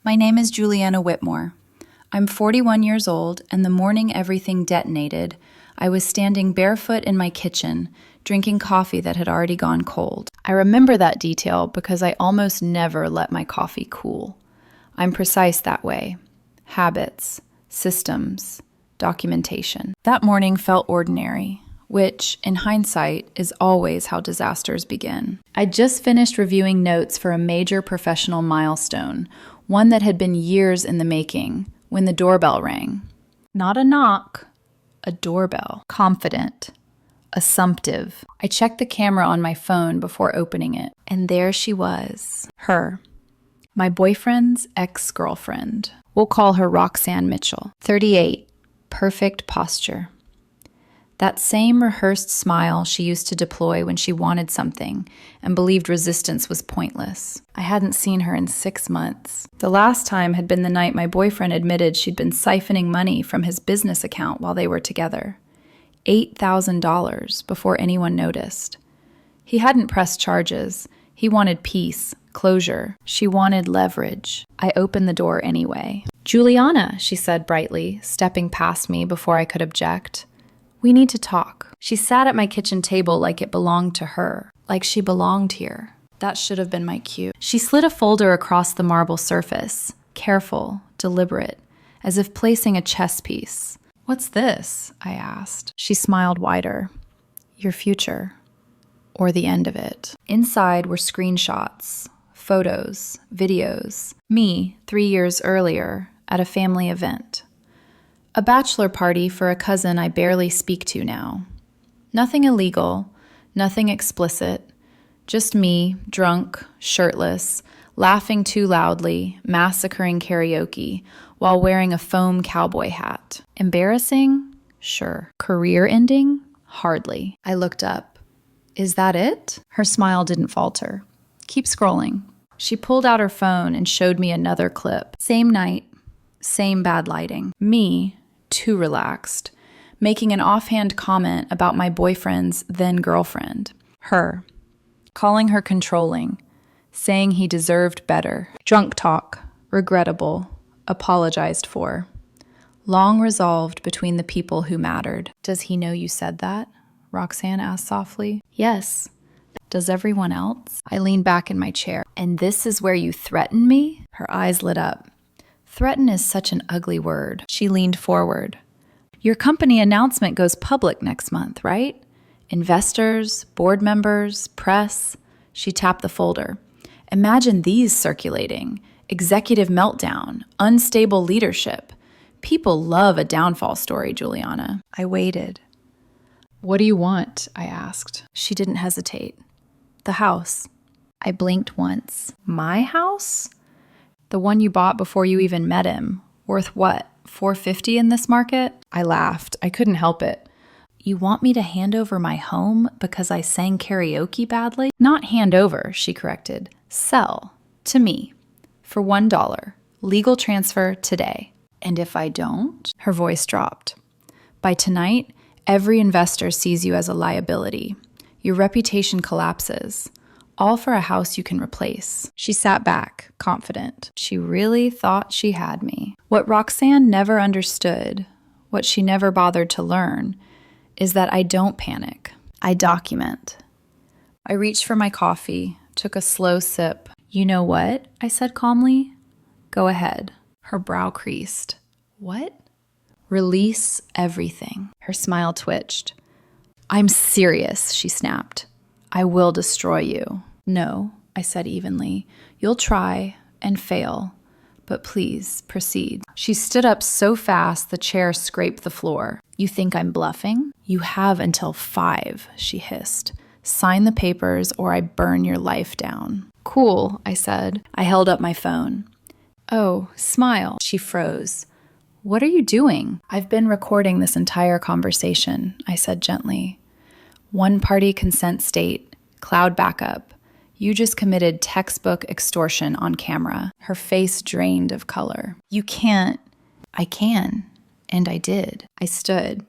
My name is Juliana Whitmore. I'm 41 years old, and the morning everything detonated, I was standing barefoot in my kitchen, drinking coffee that had already gone cold. I remember that detail because I almost never let my coffee cool. I'm precise that way. Habits, systems, documentation. That morning felt ordinary, which, in hindsight, is always how disasters begin. I'd just finished reviewing notes for a major professional milestone, one that had been years in the making, when the doorbell rang. Not a knock, a doorbell. Confident, assumptive. I checked the camera on my phone before opening it, and there she was. Her. My boyfriend's ex-girlfriend. We'll call her Roxanne Mitchell. 38. Perfect posture. That same rehearsed smile she used to deploy when she wanted something and believed resistance was pointless. I hadn't seen her in 6 months. The last time had been the night my boyfriend admitted she'd been siphoning money from his business account while they were together. $8,000 before anyone noticed. He hadn't pressed charges. He wanted peace, closure. She wanted leverage. I opened the door anyway. "Juliana," she said brightly, stepping past me before I could object. "We need to talk." She sat at my kitchen table like it belonged to her, like she belonged here. That should have been my cue. She slid a folder across the marble surface, careful, deliberate, as if placing a chess piece. "What's this?" I asked. She smiled wider. "Your future. Or the end of it." Inside were screenshots, photos, videos. Me, 3 years earlier, at a family event. A bachelor party for a cousin I barely speak to now. Nothing illegal, nothing explicit, just me, drunk, shirtless, laughing too loudly, massacring karaoke, while wearing a foam cowboy hat. Embarrassing? Sure. Career ending? Hardly. I looked up. "Is that it?" Her smile didn't falter. "Keep scrolling." She pulled out her phone and showed me another clip. Same night, same bad lighting. Me, too relaxed, making an offhand comment about my boyfriend's then-girlfriend. Her, calling her controlling, saying he deserved better. Drunk talk, regrettable, apologized for. Long resolved between the people who mattered. "Does he know you said that?" Roxanne asked softly. "Yes." "Does everyone else?" I leaned back in my chair. "And this is where you threaten me?" Her eyes lit up. Threaten is such an ugly word. She leaned forward. "Your company announcement goes public next month, right? Investors, board members, press." She tapped the folder. "Imagine these circulating. Executive meltdown, unstable leadership. People love a downfall story, Juliana." I waited. "What do you want?" I asked. She didn't hesitate. "The house." I blinked once. "My house?" "The one you bought before you even met him. Worth what, $450 in this market?" I laughed. I couldn't help it. "You want me to hand over my home because I sang karaoke badly?" "Not hand over," she corrected. "Sell. To me. For $1. Legal transfer today." "And if I don't?" Her voice dropped. "By tonight, every investor sees you as a liability. Your reputation collapses. All for a house you can replace." She sat back, confident. She really thought she had me. What Roxanne never understood, what she never bothered to learn, is that I don't panic. I document. I reached for my coffee, took a slow sip. "You know what?" I said calmly. "Go ahead." Her brow creased. "What?" "Release everything." Her smile twitched. "I'm serious," she snapped. "I will destroy you." "No," I said evenly. "You'll try and fail, but please proceed." She stood up so fast the chair scraped the floor. "You think I'm bluffing?" "You have until 5, she hissed. "Sign the papers or I burn your life down." "Cool," I said. I held up my phone. "Oh, smile." She froze. "What are you doing?" "I've been recording this entire conversation," I said gently. One-party consent state, cloud backup. You just committed textbook extortion on camera. Her face drained of color. "You can't." "I can." And I did. I stood.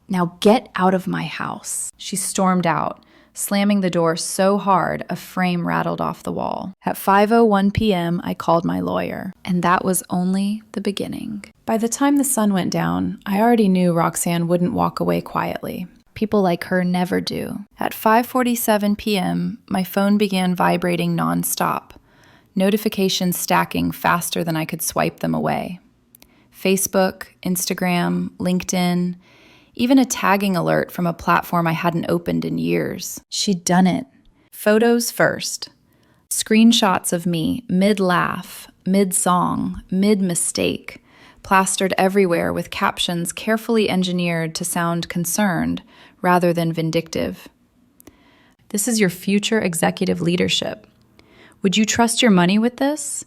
"Now get out of my house." She stormed out, slamming the door so hard a frame rattled off the wall. At 5:01 p.m., I called my lawyer, and that was only the beginning. By the time the sun went down, I already knew Roxanne wouldn't walk away quietly. People like her never do. At 5:47 p.m., my phone began vibrating nonstop, notifications stacking faster than I could swipe them away. Facebook, Instagram, LinkedIn, even a tagging alert from a platform I hadn't opened in years. She'd done it. Photos first. Screenshots of me, mid-laugh, mid-song, mid-mistake, plastered everywhere with captions carefully engineered to sound concerned rather than vindictive. This is your future executive leadership. Would you trust your money with this?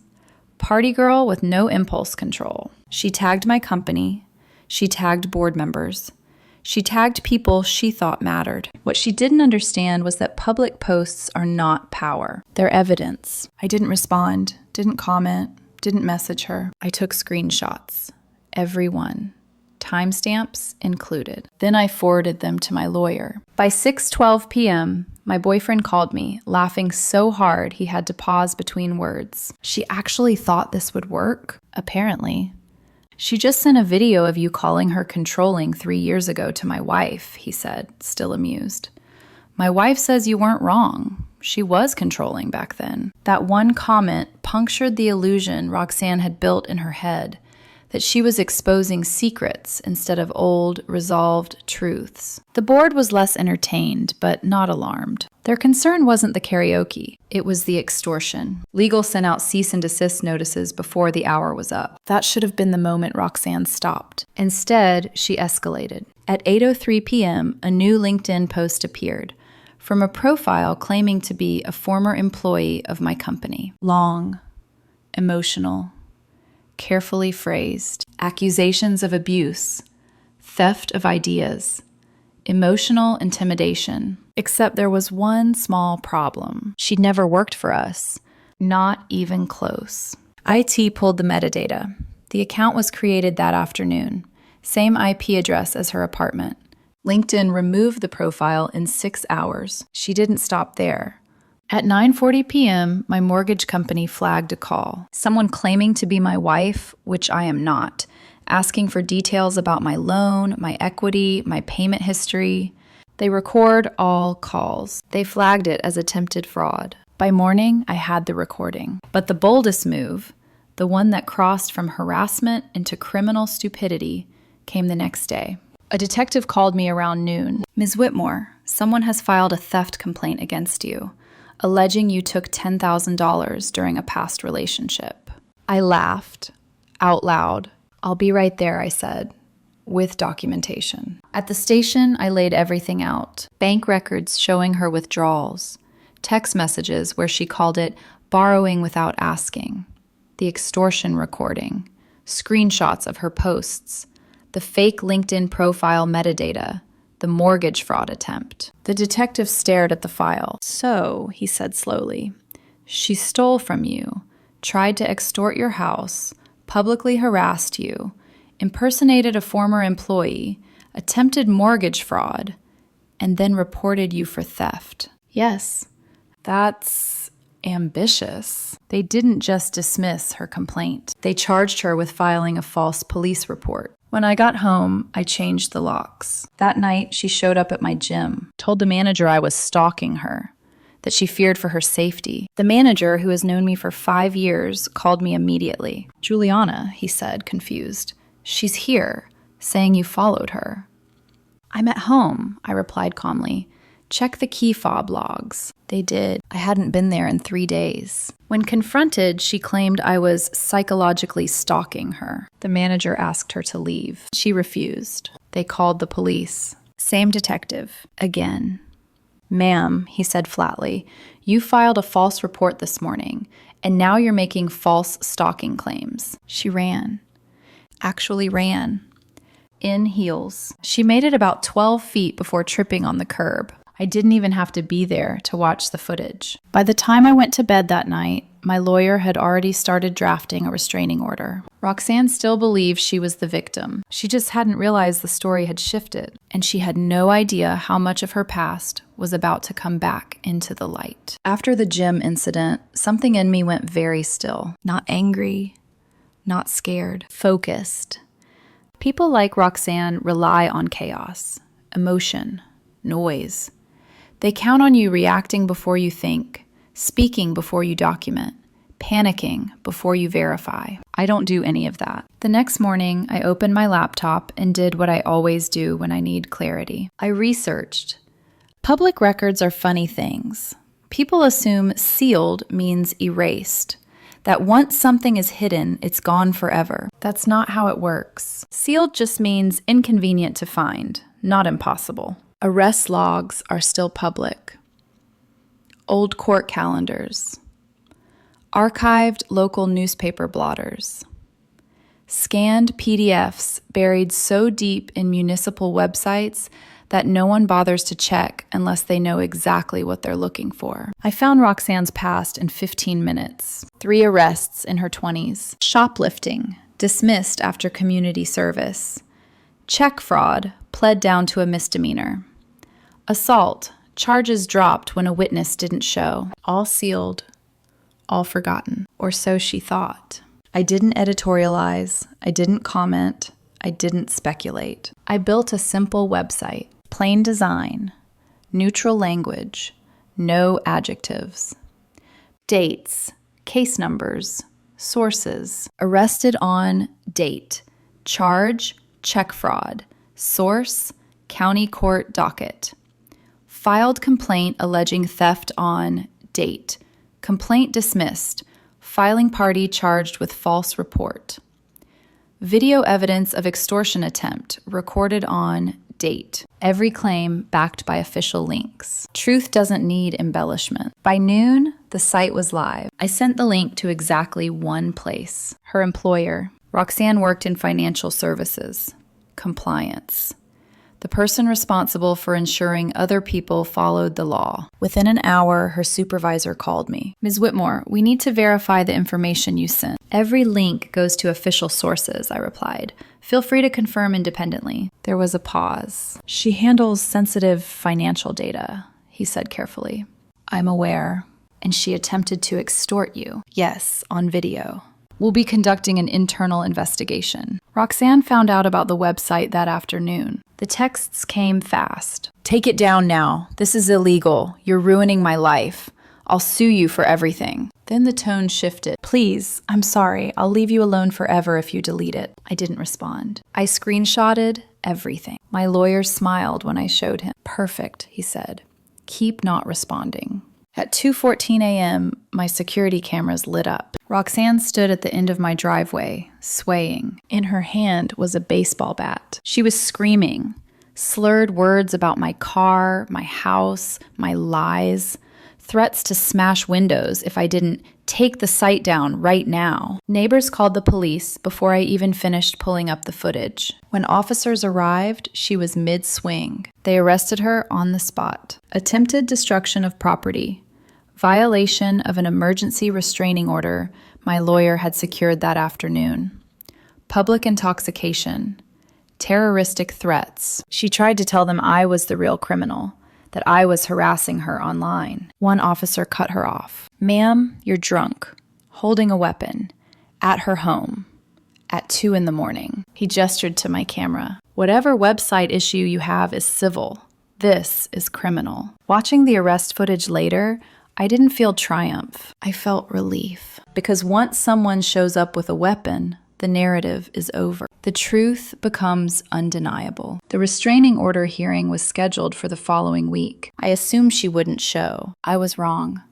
Party girl with no impulse control. She tagged my company. She tagged board members. She tagged people she thought mattered. What she didn't understand was that public posts are not power. They're evidence. I didn't respond, didn't comment, didn't message her. I took screenshots. Every one. Timestamps included. Then I forwarded them to my lawyer. By 6:12 p.m., my boyfriend called me, laughing so hard he had to pause between words. She actually thought this would work? Apparently. She just sent a video of you calling her controlling 3 years ago to my wife, he said, still amused. My wife says you weren't wrong. She was controlling back then. That one comment punctured the illusion Roxanne had built in her head, that she was exposing secrets instead of old, resolved truths. The board was less entertained, but not alarmed. Their concern wasn't the karaoke, it was the extortion. Legal sent out cease and desist notices before the hour was up. That should have been the moment Roxanne stopped. Instead, she escalated. At 8:03 p.m., a new LinkedIn post appeared from a profile claiming to be a former employee of my company. Long, emotional, carefully phrased, accusations of abuse, theft of ideas, emotional intimidation. Except there was one small problem. She'd never worked for us, not even close. IT pulled the metadata. The account was created that afternoon, same IP address as her apartment. LinkedIn removed the profile in 6 hours. She didn't stop there. At 9:40 p.m., my mortgage company flagged a call. Someone claiming to be my wife, which I am not, asking for details about my loan, my equity, my payment history. They record all calls. They flagged it as attempted fraud. By morning, I had the recording. But the boldest move, the one that crossed from harassment into criminal stupidity, came the next day. A detective called me around noon. Ms. Whitmore, someone has filed a theft complaint against you, alleging you took $10,000 during a past relationship. I laughed, out loud. I'll be right there, I said, with documentation. At the station, I laid everything out. Bank records showing her withdrawals, text messages where she called it borrowing without asking, the extortion recording, screenshots of her posts, the fake LinkedIn profile metadata, the mortgage fraud attempt. The detective stared at the file. So, he said slowly, she stole from you, tried to extort your house, publicly harassed you, impersonated a former employee, attempted mortgage fraud, and then reported you for theft. Yes, that's ambitious. They didn't just dismiss her complaint. They charged her with filing a false police report. When I got home, I changed the locks. That night, she showed up at my gym, told the manager I was stalking her, that she feared for her safety. The manager, who has known me for 5 years, called me immediately. Juliana, he said, confused. She's here, saying you followed her. I'm at home, I replied calmly. Check the key fob logs. They did. I hadn't been there in 3 days. When confronted, she claimed I was psychologically stalking her. The manager asked her to leave. She refused. They called the police. Same detective. Again. Ma'am, he said flatly, you filed a false report this morning, and now you're making false stalking claims. She ran. Actually ran. In heels. She made it about 12 feet before tripping on the curb. I didn't even have to be there to watch the footage. By the time I went to bed that night, my lawyer had already started drafting a restraining order. Roxanne still believed she was the victim. She just hadn't realized the story had shifted, and she had no idea how much of her past was about to come back into the light. After the gym incident, something in me went very still. Not angry, not scared, focused. People like Roxanne rely on chaos, emotion, noise. They count on you reacting before you think, speaking before you document, panicking before you verify. I don't do any of that. The next morning, I opened my laptop and did what I always do when I need clarity. I researched. Public records are funny things. People assume sealed means erased, that once something is hidden, it's gone forever. That's not how it works. Sealed just means inconvenient to find, not impossible. Arrest logs are still public. Old court calendars. Archived local newspaper blotters. Scanned PDFs buried so deep in municipal websites that no one bothers to check unless they know exactly what they're looking for. I found Roxanne's past in 15 minutes. 3 arrests in her 20s. Shoplifting, dismissed after community service. Check fraud, pled down to a misdemeanor. Assault, charges dropped when a witness didn't show. All sealed, all forgotten, or so she thought. I didn't editorialize, I didn't comment, I didn't speculate. I built a simple website, plain design, neutral language, no adjectives. Dates, case numbers, sources. Arrested on date, charge, check fraud, source, county court docket. Filed complaint alleging theft on date. Complaint dismissed. Filing party charged with false report. Video evidence of extortion attempt recorded on date. Every claim backed by official links. Truth doesn't need embellishment. By noon, the site was live. I sent the link to exactly one place. Her employer. Roxanne worked in financial services. Compliance. The person responsible for ensuring other people followed the law. Within an hour, her supervisor called me. Ms. Whitmore, we need to verify the information you sent. Every link goes to official sources, I replied. Feel free to confirm independently. There was a pause. She handles sensitive financial data, he said carefully. I'm aware. And she attempted to extort you. Yes, on video. We'll be conducting an internal investigation. Roxanne found out about the website that afternoon. The texts came fast. Take it down now. This is illegal. You're ruining my life. I'll sue you for everything. Then the tone shifted. Please, I'm sorry. I'll leave you alone forever if you delete it. I didn't respond. I screenshotted everything. My lawyer smiled when I showed him. Perfect, he said. Keep not responding. At 2:14 a.m., my security cameras lit up. Roxanne stood at the end of my driveway, swaying. In her hand was a baseball bat. She was screaming, slurred words about my car, my house, my lies, threats to smash windows if I didn't take the site down right now. Neighbors called the police before I even finished pulling up the footage. When officers arrived, she was mid-swing. They arrested her on the spot. Attempted destruction of property. Violation of an emergency restraining order my lawyer had secured that afternoon. Public intoxication. Terroristic threats. She tried to tell them I was the real criminal, that I was harassing her online. One officer cut her off. Ma'am, you're drunk, holding a weapon, at her home, at 2 a.m. He gestured to my camera. Whatever website issue you have is civil. This is criminal. Watching the arrest footage later, I didn't feel triumph. I felt relief. Because once someone shows up with a weapon, the narrative is over. The truth becomes undeniable. The restraining order hearing was scheduled for the following week. I assumed she wouldn't show. I was wrong.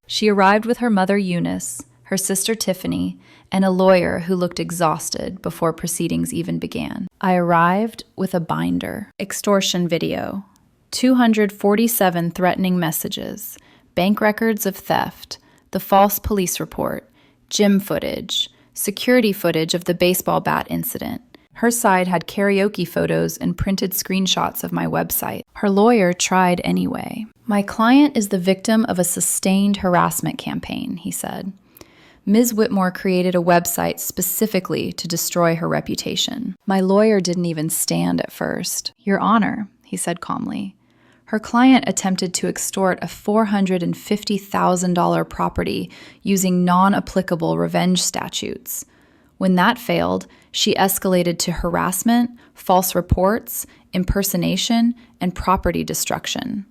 She arrived with her mother Eunice, her sister Tiffany, and a lawyer who looked exhausted before proceedings even began. I arrived with a binder. Extortion video. 247 threatening messages. Bank records of theft. The false police report. Gym footage. Security footage of the baseball bat incident. Her side had karaoke photos and printed screenshots of my website. Her lawyer tried anyway. My client is the victim of a sustained harassment campaign, he said. Ms. Whitmore created a website specifically to destroy her reputation. My lawyer didn't even stand at first. Your Honor, he said calmly. Her client attempted to extort a $450,000 property using non-applicable revenge statutes. When that failed, she escalated to harassment, false reports, impersonation, and property destruction.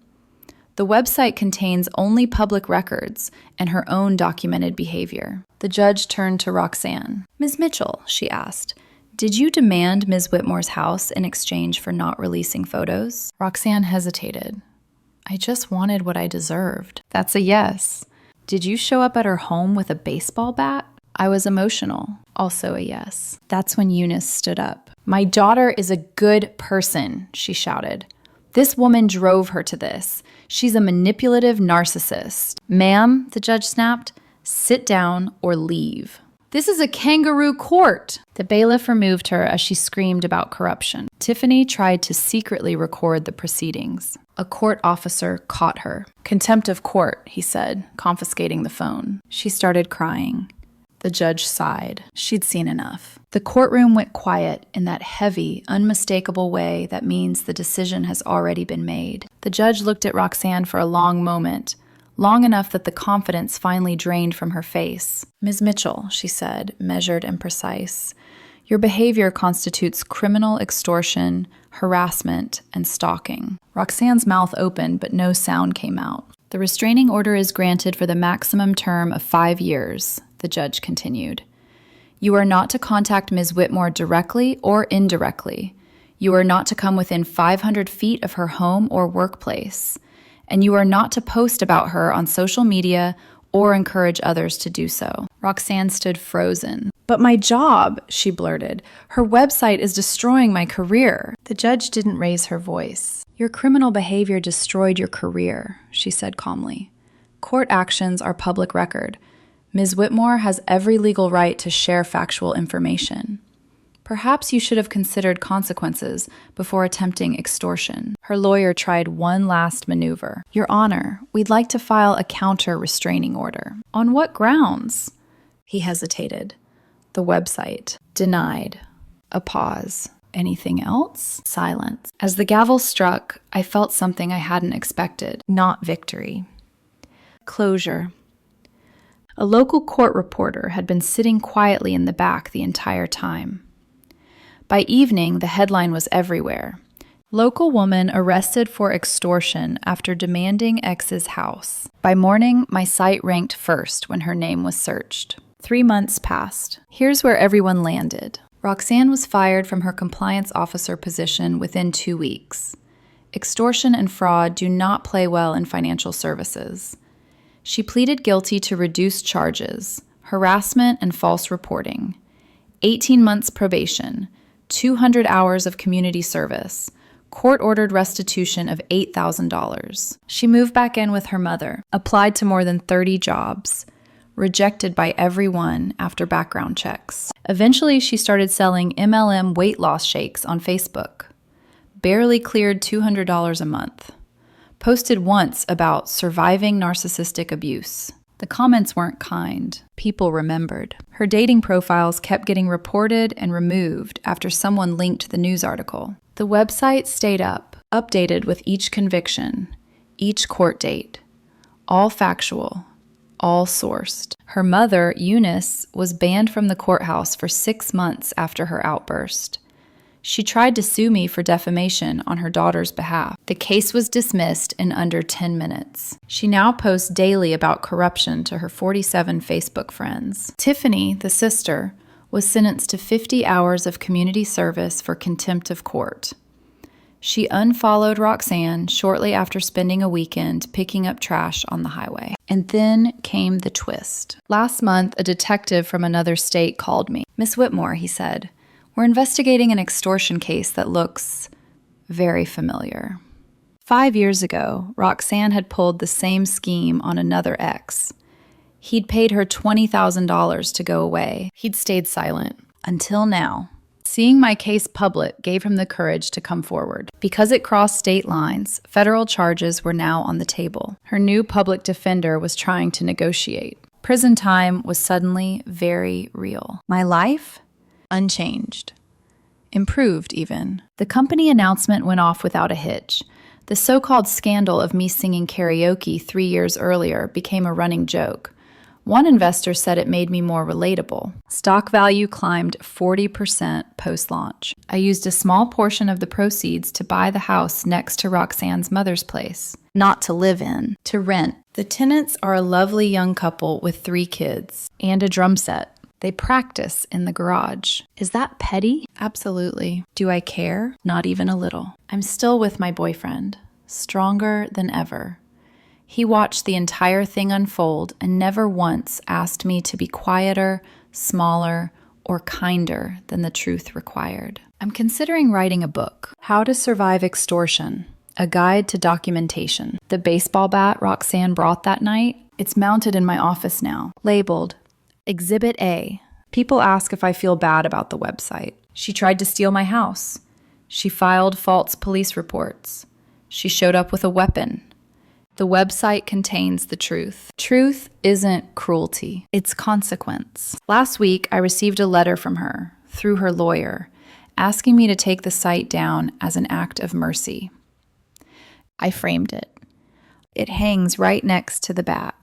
The website contains only public records and her own documented behavior. The judge turned to Roxanne. Ms. Mitchell, she asked, did you demand Ms. Whitmore's house in exchange for not releasing photos? Roxanne hesitated. I just wanted what I deserved. That's a yes. Did you show up at her home with a baseball bat? I was emotional. Also a yes. That's when Eunice stood up. My daughter is a good person, she shouted. This woman drove her to this. She's a manipulative narcissist. Ma'am, the judge snapped, sit down or leave. This is a kangaroo court. The bailiff removed her as she screamed about corruption. Tiffany tried to secretly record the proceedings. A court officer caught her. Contempt of court, he said, confiscating the phone. She started crying. The judge sighed. She'd seen enough. The courtroom went quiet in that heavy, unmistakable way that means the decision has already been made. The judge looked at Roxanne for a long moment, long enough that the confidence finally drained from her face. Ms. Mitchell, she said, measured and precise, your behavior constitutes criminal extortion, harassment, and stalking. Roxanne's mouth opened, but no sound came out. The restraining order is granted for the maximum term of 5 years, the judge continued. You are not to contact Ms. Whitmore directly or indirectly. You are not to come within 500 feet of her home or workplace. And you are not to post about her on social media or encourage others to do so. Roxanne stood frozen. But my job, she blurted. Her website is destroying my career. The judge didn't raise her voice. Your criminal behavior destroyed your career, she said calmly. Court actions are public record. Ms. Whitmore has every legal right to share factual information. Perhaps you should have considered consequences before attempting extortion. Her lawyer tried one last maneuver. Your Honor, we'd like to file a counter-restraining order. On what grounds? He hesitated. The website. Denied. A pause. Anything else? Silence. As the gavel struck, I felt something I hadn't expected. Not victory. Closure. A local court reporter had been sitting quietly in the back the entire time. By evening, the headline was everywhere. Local woman arrested for extortion after demanding ex's house. By morning, my site ranked first when her name was searched. 3 months passed. Here's where everyone landed. Roxanne was fired from her compliance officer position within 2 weeks. Extortion and fraud do not play well in financial services. She pleaded guilty to reduced charges, harassment and false reporting, 18 months probation, 200 hours of community service, court-ordered restitution of $8,000. She moved back in with her mother, applied to more than 30 jobs, rejected by everyone after background checks. Eventually, she started selling MLM weight loss shakes on Facebook. Barely cleared $200 a month. Posted once about surviving narcissistic abuse. The comments weren't kind. People remembered. Her dating profiles kept getting reported and removed after someone linked the news article. The website stayed up, updated with each conviction, each court date. All factual, all sourced. Her mother, Eunice, was banned from the courthouse for 6 months after her outburst. She tried to sue me for defamation on her daughter's behalf. The case was dismissed in under 10 minutes. She now posts daily about corruption to her 47 Facebook friends. Tiffany, the sister, was sentenced to 50 hours of community service for contempt of court. She unfollowed Roxanne shortly after spending a weekend picking up trash on the highway. And then came the twist. Last month, a detective from another state called me. Miss Whitmore, he said, we're investigating an extortion case that looks very familiar. 5 years ago, Roxanne had pulled the same scheme on another ex. He'd paid her $20,000 to go away. He'd stayed silent. Until now. Seeing my case public gave him the courage to come forward. Because it crossed state lines, federal charges were now on the table. Her new public defender was trying to negotiate. Prison time was suddenly very real. My life? Unchanged. Improved, even. The company announcement went off without a hitch. The so-called scandal of me singing karaoke 3 years earlier became a running joke. One investor said it made me more relatable. Stock value climbed 40% post-launch. I used a small portion of the proceeds to buy the house next to Roxanne's mother's place. Not to live in, to rent. The tenants are a lovely young couple with 3 kids and a drum set. They practice in the garage. Is that petty? Absolutely. Do I care? Not even a little. I'm still with my boyfriend, stronger than ever. He watched the entire thing unfold and never once asked me to be quieter, smaller, or kinder than the truth required. I'm considering writing a book, How to Survive Extortion, a guide to documentation. The baseball bat Roxanne brought that night, it's mounted in my office now, labeled Exhibit A. People ask if I feel bad about the website. She tried to steal my house. She filed false police reports. She showed up with a weapon. The website contains the truth. Truth isn't cruelty. It's consequence. Last week, I received a letter from her, through her lawyer, asking me to take the site down as an act of mercy. I framed it. It hangs right next to the bat.